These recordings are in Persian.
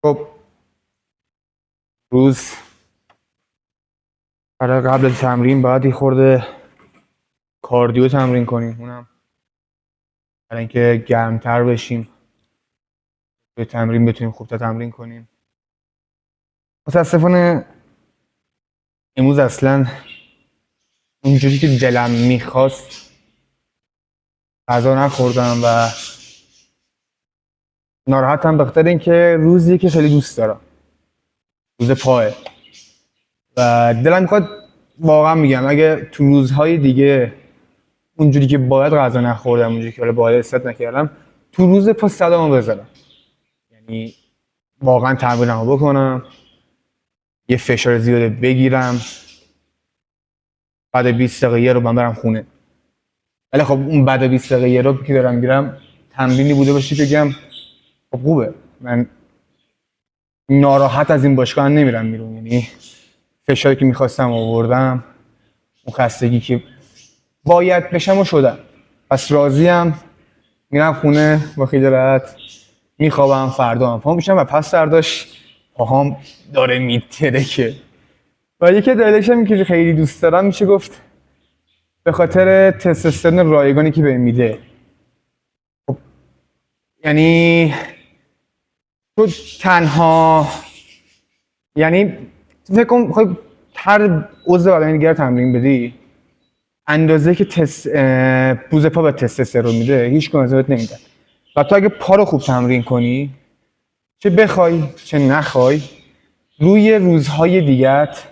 خب روز برای قبل از تمرین باید یه خورده کاردیو تمرین کنیم، اونم برای اینکه گرمتر بشیم، به تمرین بتونیم خوب تمرین کنیم. متاسفانه امروز اصلا اونجوری که دلم میخواست غذا نخوردم و ناراحتم به خاطر اینکه روزی که خیلی دوست دارم، روز پاه، و دلم میخواد واقعا میگم اگه تو روزهای دیگه اونجوری که باید غذا نخوردم، اونجوری که باید استراحت نکردم، تو روز پا صدامو بزنم، یعنی واقعا تمرینمو بکنم، یه فشار زیاده بگیرم، بعد 20 دقیقه یه رو من برم خونه. ولی خب اون بعد 20 دقیقه یه رو که دارم میرم تمرینی بوده باشه که بگم خب خوبه، من ناراحت از این باشگاه نمیرم بیرون، یعنی فشاری که میخواستم آوردم، اون خستگی که باید بشم و شدم، پس راضیم، میرم خونه با خیلی راحت، میخوابم، فردا هم پا میشم و پس فرداش پاهام داره میترکه. و یکی دلیلش هم که خیلی دوست دارم میشه گفت به خاطر تستوسترون رایگانی که بهم میده. خب یعنی تو تنها، یعنی فکر کن خب هر عضو بدن دیگه رو تمرین بدی، اندازه که پوز پا به تستوسترون میده هیچ کدوم ازت نمیده. و تو اگه پا رو خوب تمرین کنی، چه بخوای چه نخوای، روی روزهای دیگت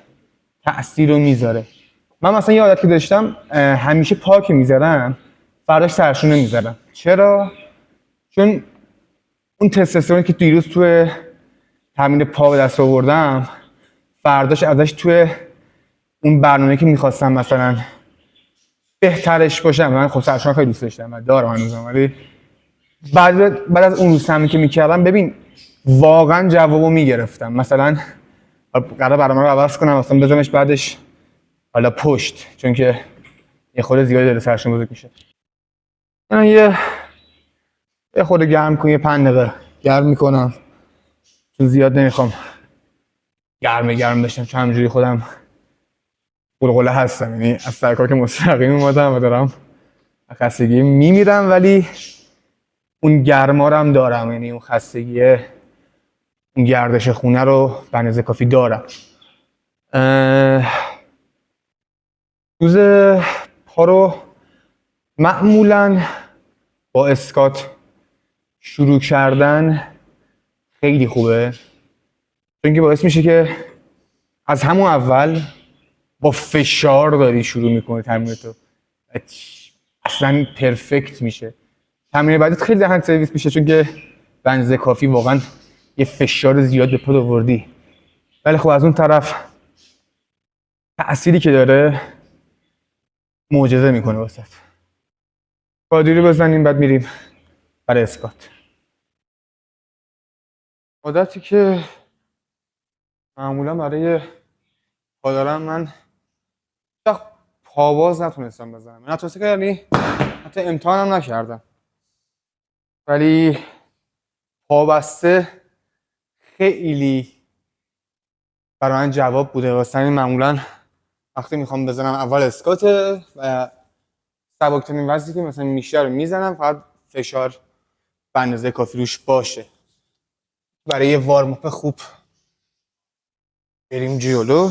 تأثیر رو میذاره. من مثلا یه عادت که داشتم، همیشه پا که میذارم فرداش سرشونه میذارم. چرا؟ چون اون تستوسترونی که دیروز توی تمرین پا به دست آوردم، فرداش ازش توی اون برنامه‌ای که میخواستم مثلا بهترش باشم، من خب سرشون خیلی دوست داشتم و دارم هنوزم، ولی بعد از اون روز تمرین که میکردم ببین واقعا جوابو میگرفتم. مثلا قرار برنامه رو عوض کنم، مثلا بزنمش بعدش حالا پشت، چون که یه خورده زیادی داره سرشون بزرگ میشه. من یه خورده گرم کنم، یه 5 دقیقه گرم میکنم، چون زیاد نمیخوام گرم بشم، چون همینجوری خودم قلقله هستم، یعنی از سرکار که مستقیم اومدم و دارم خستگی میمیرم، ولی اون گرما رو هم دارم، یعنی اون خستگی، اون گردش خونه رو به اندازه کافی دارم. روز پا رو معمولاً با اسکات شروع کردن خیلی خوبه، چون که باعث میشه که از همون اول با فشار داری شروع میکنی تمرینتو، اصلا پرفکت میشه. تمرین بعدت خیلی دهن سرویس میشه، چون که به اندازه کافی واقعا یه فشار زیاد به پات آوردی. ولی خب از اون طرف تأثیری که داره معجزه میکنه واسه. کاردیو بزنیم بعد میریم برای اسکات. عادتی که معمولا برای پا دارم، من پاواز نتونستم بزنم، نتونسته که یعنی حتی امتحانم نکردم، ولی پابسته خیلی برای من جواب بوده. واسه همین معمولا وقتی میخوام بزنم اول اسکاته و سبکترین وزنی که مثلا میشه رو میزنم، فقط فشار به اندازه کافی روش باشه. برای یه وارم اپ خوب بریم جلو.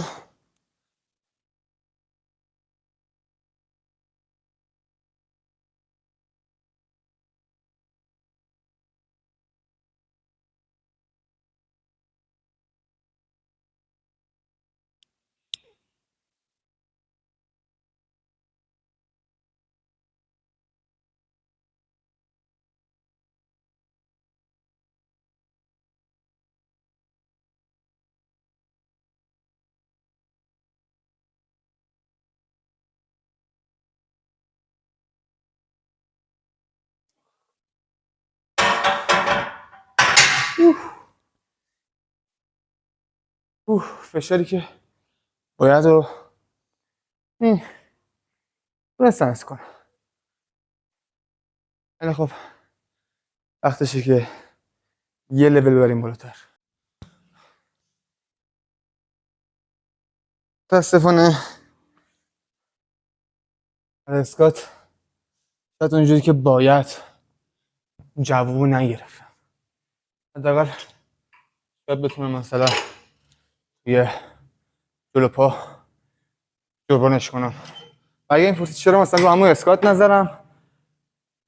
فشاری که باید رو رسنس کنم. خیلی خب، وقتشه که یه لول بریم بالاتر. متاسفانه اسکات شاید اونجوری که باید جوابو نگرفت. حداقل شاید بتونم مثلا یه جلو پا جبرانش کنم. اگه این فرصت چرا مثلا رو همون اسکات نذارم،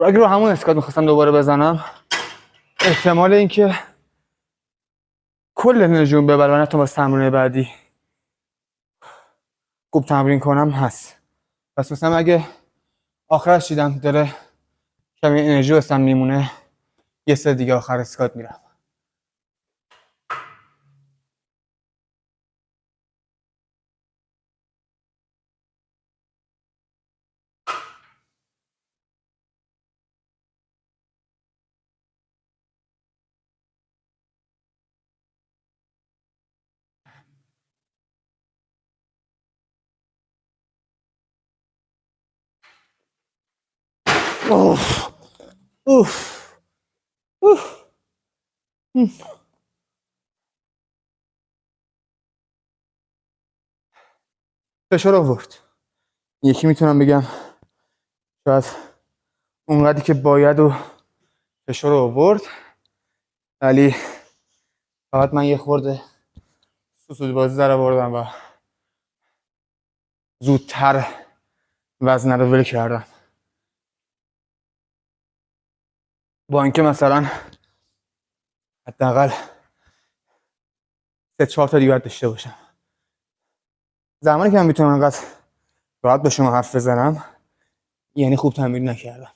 اگه رو همون اسکات میخواستم دوباره بزنم، احتمال اینکه کل انرژیمو ببرم حتی واسه تمرین بعدی خوب تمرین کنم هست. پس مثلا اگه آخرش دیدم داره کمی انرژی واسم میمونه، یه سر دیگه آخر اسکات میرم. اوف اوف اوف. فشار آورد. یکی میتونم بگم شاید اونقدری که باید و فشار آورد، ولی فقط من یه خورده سوسول بازی در آوردم و زودتر وزن رو ول کردم. با اینکه مثلا حداقل 3-4 تا دیگه داشته باشم. زمانی که من میتونم انقدر راحت با شما حرف بزنم یعنی خوب تمرین نکردم.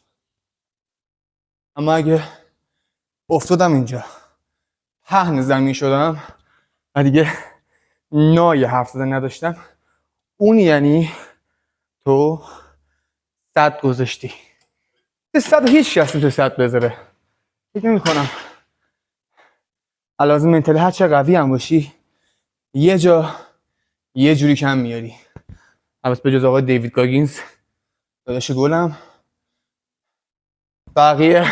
اما اگه افتادم اینجا پهن زمین شدم و دیگه نای حرف زدن نداشتم، اون یعنی تو 100 گذاشتی. 100 هیچ کس تو 100 بذاره. فکر نمی‌کنم علاوه منتالی هر چه قوی هم باشی یه جا یه جوری کم میاری. البته به جز آقای دیوید گاگینز داداش گلم، بقیه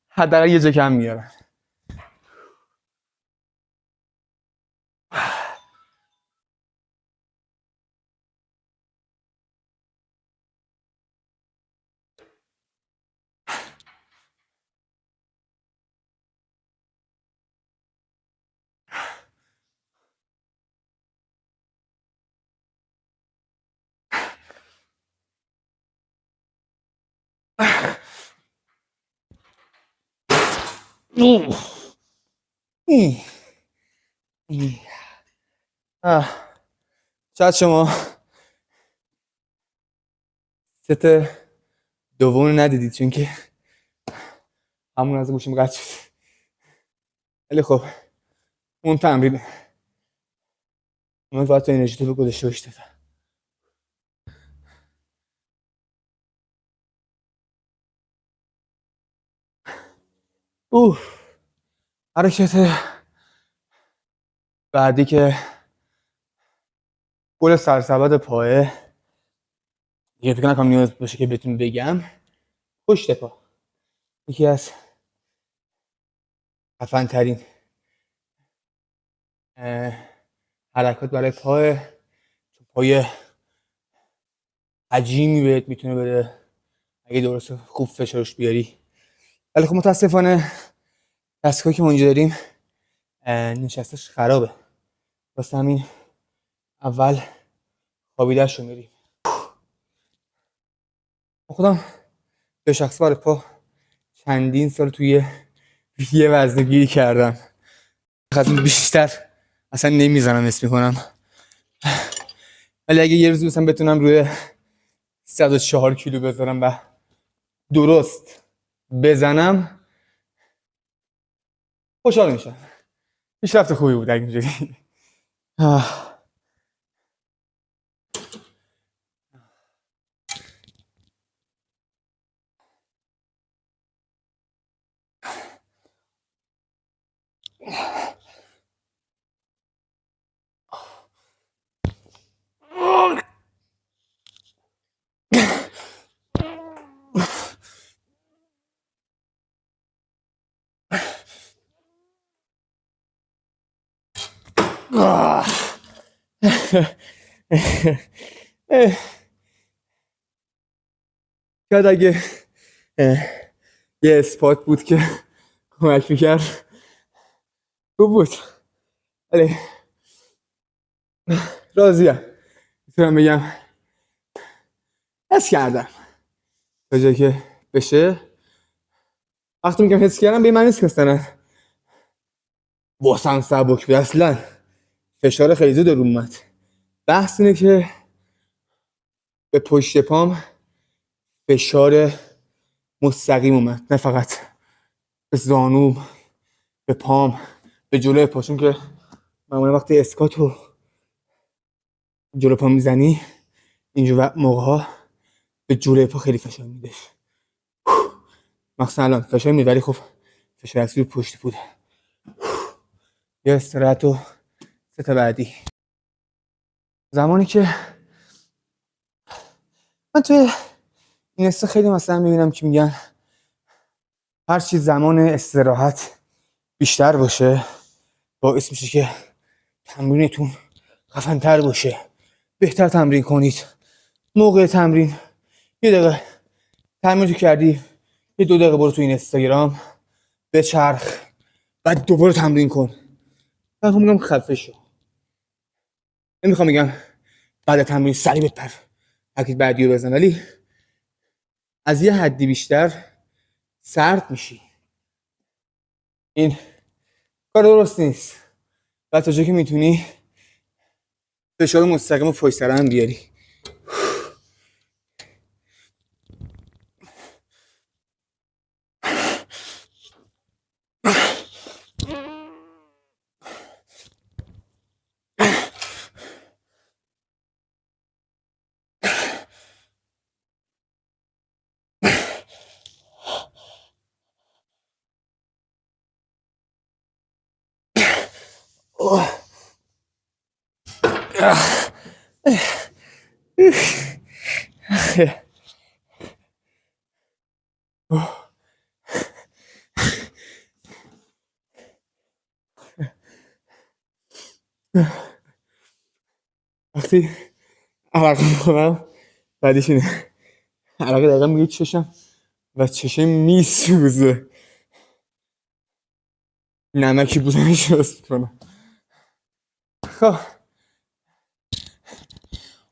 حداقل یه جا کم میارن. شاید شما ست دوم ندیدید چون که همون از گوشیم قطع شد. ولی خب اون تمرین من باید تو انرژی تو گذاشته باشید. حرکت بعدی که گل سرسبد پایه دیگه فکر نکنم نیاز باشه که بهتون بگم. پشت پا یکی از خفن ترین حرکات برای پای عجیمی بهت میتونه بده اگه درست خوب فشارش بیاری. ولی خب متاسفانه دستگاهی که ما اینجا داریم نشستش خرابه، واسه همین اول خوابیده‌شو میریم. خودم به شخص برای پا چندین سال توی یه وزنه گیری کردم، خیلی بیشتر اصلا نمیزنم اسم میکنم. ولی اگه یه روز مثلا بتونم روی 104 کیلو بذارم و درست بزنم خوشحال میشم. پیشرفت خوبی بود اگه اینجوری. شاید اگه یه اثبات بود که کمک میکرد خوب بود، ولی راضیم. میتونم بگم حس کردم تا جایی که بشه. وقتی میگم حس کردم به من نیست که اصلا واسم سبک بود، اصلا فشار خیلی زود رو اومد. بحث اینه که به پشت پام فشار مستقیم اومد، نه فقط به زانوم، به پام، به جلوی پا، چون که معمولا وقتی اسکاتو جلو پا میزنی اینجور موقع ها به جلوی پا خیلی فشار میده، مخصوصا الان فشار میده، ولی خب فشار اصلی رو پشت بوده. یه استراحت و ست بعدی. زمانی که من توی این استا خیلی مثلا میبینم که میگن هر چی زمان استراحت بیشتر باشه باعث میشه که تمرینتون خفن‌تر باشه، بهتر تمرین کنید. موقع تمرین یه دقیقه تمرین کردی، یه 2 دقیقه برو تو این اینستاگرام بچرخ، بعد دوباره تمرین کن. من میگم خفه شو. نمیخوام بگم بعد تمرین سریع بپر حرکت بعدی رو بزن، ولی از یه حدی بیشتر سرد میشی. این کار درست نیست. بعد تا جایی که میتونی فشار مستقیم رو پشت سر هم بیاری. وقتی عرق میخورم بعدش اینه، عرق دقیقا میگه چشم و چشم میسوزه، نمکی بودنش درست میکنم. خب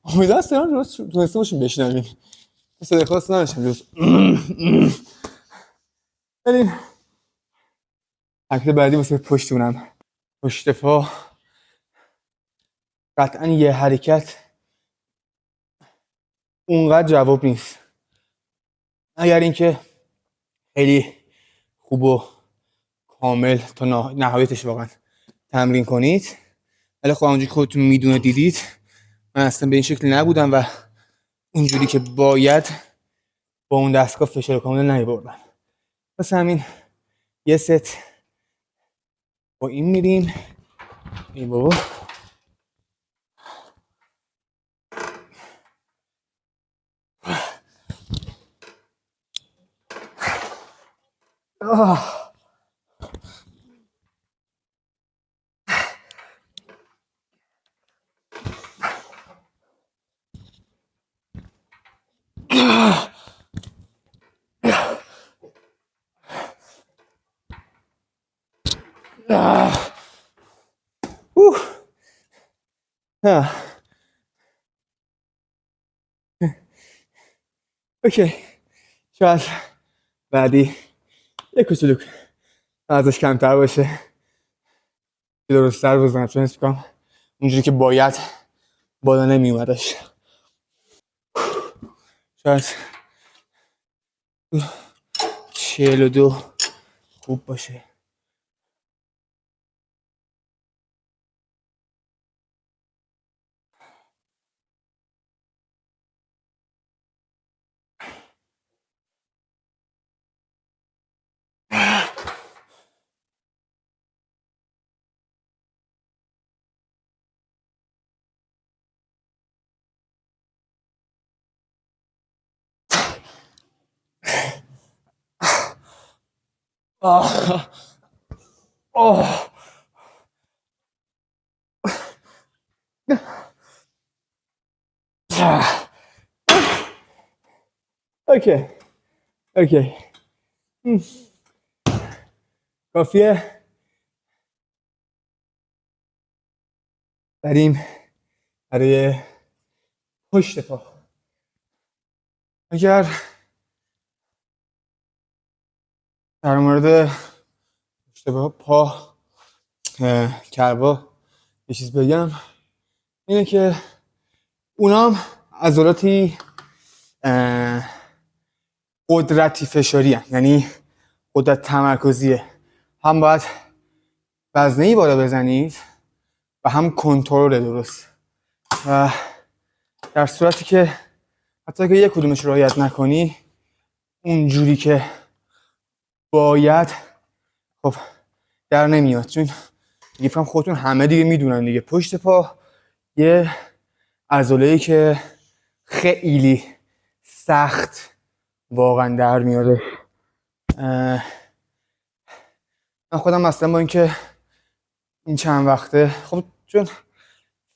امیدوارم صدام درست تونسته باشیم بشنویم، صدای خاص نداشتم جز بریم حرکت بعدی واسه پشتونم. پشت پا قطعا یه حرکت اونقدر جواب نیست، اگر اینکه خیلی خوب و کامل تا نهایتش واقعا تمرین کنید. ولی خب همونجوری که خودتون میدونه دیدید من اصلا به این شکل نبودم و اونجوری که باید با اون دستگاه فشار کامل نمیبردم. پس همین یه ست با این میریم. ای بابا اوکی. شاید بعدی یه کوچولو ازش کمتر باشه، درست‌تر بزنم، چون حس می‌کنم اونجوری که باید بالا نمیومدش. شاید 42 خوب باشه. آه آه اوکی اوکی کافیه. بریم برای پشت پا. اگر در مورد پشت پا کربا یه چیز بگم اینه که اونام عضلاتی قدرتی فشاری هست، یعنی قدرت تمرکزیه. هم باید وزنه‌ای بالا بزنید و هم کنترل درست. و در صورتی که حتی که یک کدومش رعایت نکنی اونجوری که باید خب در نمیاد. چون دیگه فهم خودتون همه دیگه میدونن دیگه پشت پا یه عضله‌ای که خیلی سخت واقعا در میاره. من خودم مثلا با اینکه این چند وقته خب چون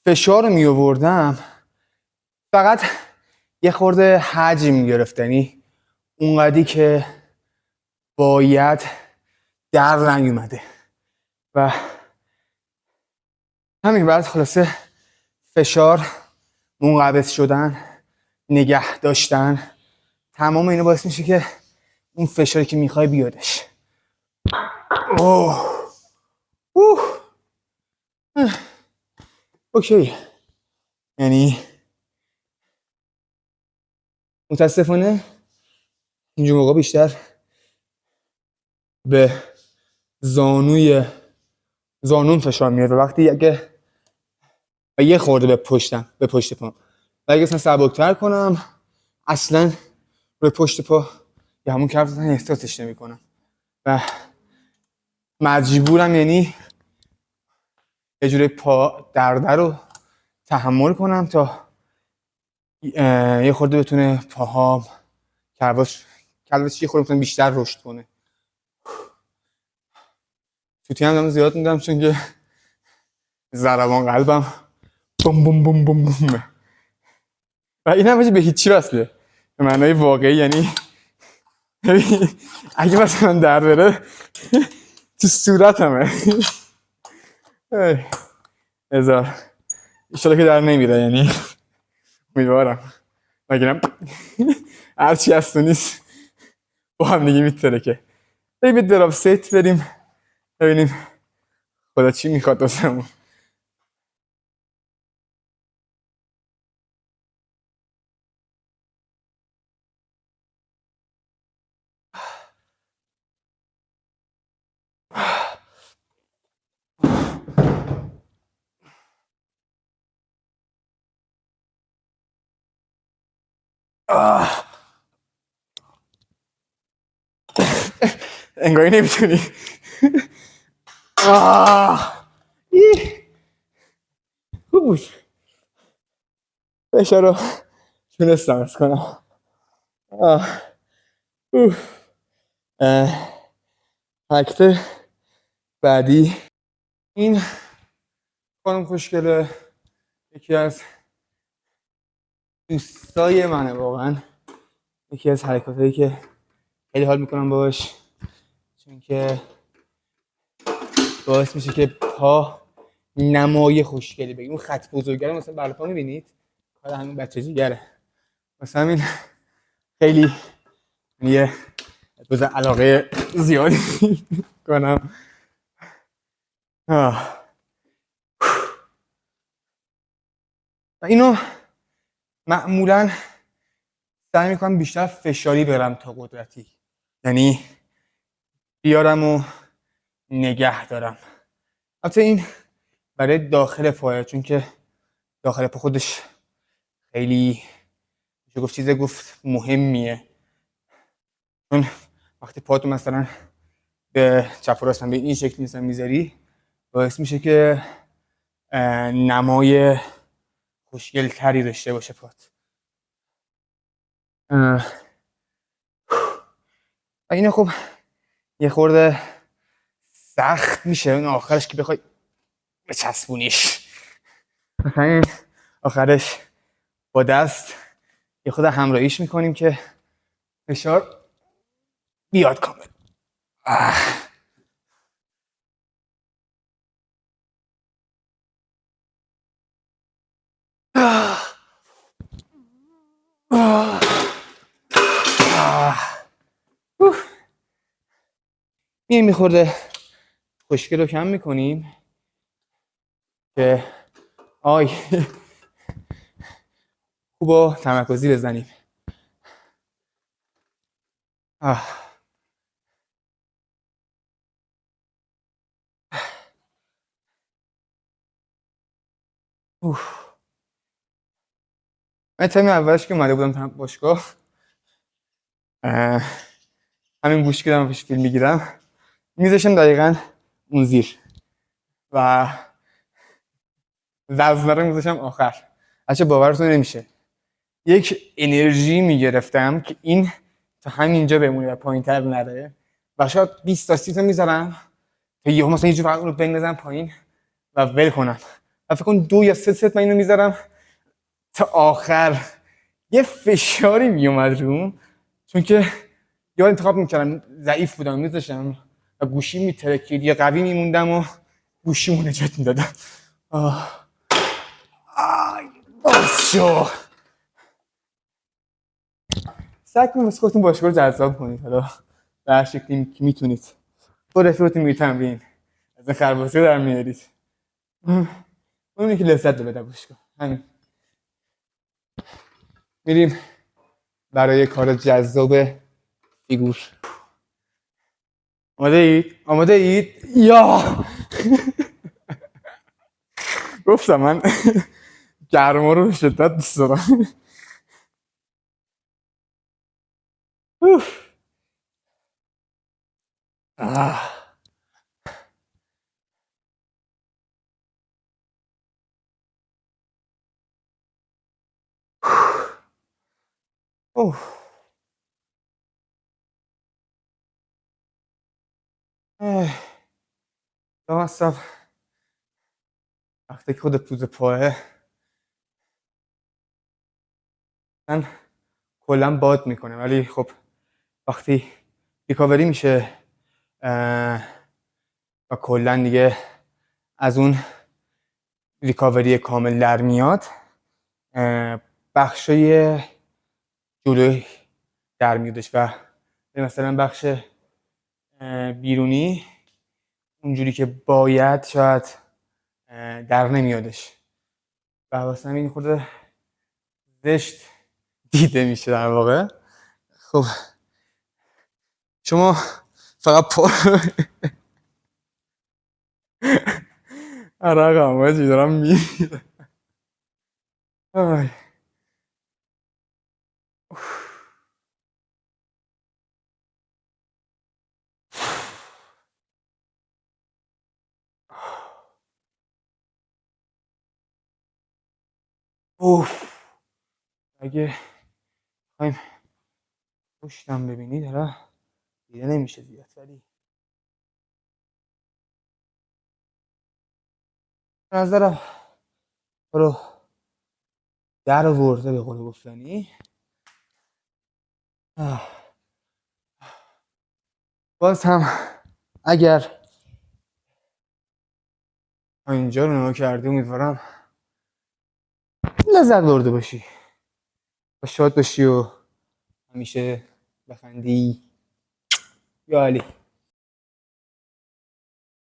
فشار رو می آوردم فقط یه خورده حجم گرفت، یعنی اونقدی که باید در نیومده و همین بعد خلاصه فشار، منقبض شدن، نگه داشتن، تمام اینا باعث میشه که اون فشاری که میخوای بیادش. اوه اوه اوکی. یعنی متاسفانه اینجور موقع بیشتر به زانون فشار میاد و وقتی اگه یه خورده به پشت پا و اگه اصلا سبکتر کنم اصلا روی پشت پا یا همون کف زدن احساسش نمی کنم و مجبورم یعنی یه جوری پا درده رو تحمل کنم تا یه خورده بتونه پاهام کلبش یه خورده بتونه بیشتر رشد کنه. توتی هم دارم زیاد میدم چون که ضربان قلبم بوم بوم بوم بوم بوم و این هم به هیچی وصله به معنای واقعی. یعنی اگه مثلا در بره تو صورت همه ازار ایشالا که در نمیره، یعنی امیدوارم مگرم هرچی هست و نیست با هم دیگه میتره که بریم دراپ ست بریم ببینیم خدا چی میخواد واسمون. انگاری نمیتونی. خوب بود فشار رو تونستم از کنم. حرکت بعدی این خانم خوشگله یکی از دوستای منه واقعا، یکی از حرکاتایی که خیلی حال میکنم باش چون که باعث میشه که پا نمای خوشگلی بگیم. اون خط بزرگه مثلا بالا پا میبینید کار همین بچه جیگره مثلا همین خیلی یه بز علاقه زیادی کنم. و اینو معمولا سعی میکنم بیشتر فشاری برم تا قدرتی، یعنی بیارم و نگه دارم. البته این برای داخل پایه چون که داخل پا خودش خیلی میشه گفت چیز مهمیه، چون وقتی پاتو مثلا به چپ و راست به این شکلی مثلا میذاری باعث میشه که نمای خوشگل تری داشته باشه پات. و اینو خب یه خورده سخت میشه اون آخرش که بخوای بچسبونیش، مثلا آخرش با دست یه خود همراهیش میکنیم که فشار بیاد کامل. این میخورده خشکی رو کم میکنیم که خوب و تمرکزی بزنیم. من ترم اولش که اومده بودم باشگاه همین گوش کردم پیش فیلم میگیرم میذاشم دقیقا اون زیر و وزنه رو میذاشم آخر. بچه باورتون نمیشه یک انرژی میگرفتم که این تا همینجا بمونه و پایین تر نره و شاید 20 تا 30 تا میذارم تا یهو مثلا یه جور رو بندازم پایین و ول کنم و فکر کن 2 یا 3 ست من اینو میذارم تا آخر. یه فشاری میومد روم چون که یا انتخاب میکردم ضعیف بودم میذاشتم و گوشی میترکید یا قوی میموندم و گوشیمو نجات میدادم. باز شو سعی کنید واسه خودتون باشگاه رو جذاب کنید. حالا به هر شکلی که میتونید با رفیقتون میرید تمرین از این خرباسی در میارید اونی که لذت بده باشگاه. همین میریم برای کار جذاب فیگور. آماده اید؟ یا گفتم من گرما رو به شدت دوست دارم. هستم وقتی که خود پوز پاه من کلا باد میکنه ولی خب وقتی ریکاوری میشه و کلا دیگه از اون ریکاوری کامل در میاد بخشای جلوی در میادش و مثلا بخش بیرونی اونجوری که باید شاید در نمیادش و واسه این خورده زشت دیده میشه در واقع. خب شما فقط عرقم باید دارم میرم. اگه بخوایم پشتم ببینید حالا دیده نمیشه زیاد ولی به نظرم رو در آورده به قول گفتنی. باز هم اگر اینجا رو نگاه کردی امیدوارم لذت برده باشی و شاد باشی و همیشه بخندی. یا علی.